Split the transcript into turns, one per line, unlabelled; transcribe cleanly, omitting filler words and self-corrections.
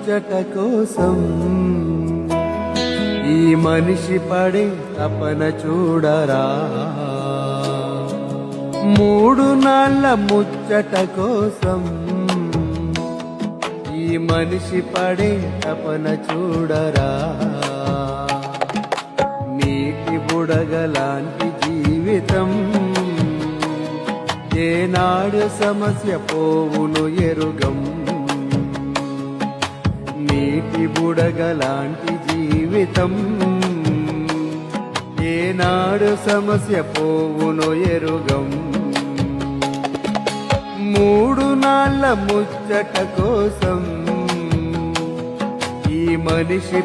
ముచ్చట కోసం ఈ మనిషి పడే తపన చూడరా. 3 నాళ్ళ ముచ్చట కోసం ఈ మనిషి పడే తపన చూడరా. నీటి బుడగలాంటి జీవితం ఏనాడు సమస్య పోవును ఎరుగం. నీటి బుడగలాంటి జీవితం ఏనాడు సమస్య పోవును ఎరుగం. 3 నాళ్ళ ముచ్చట కోసం ఈ మనిషి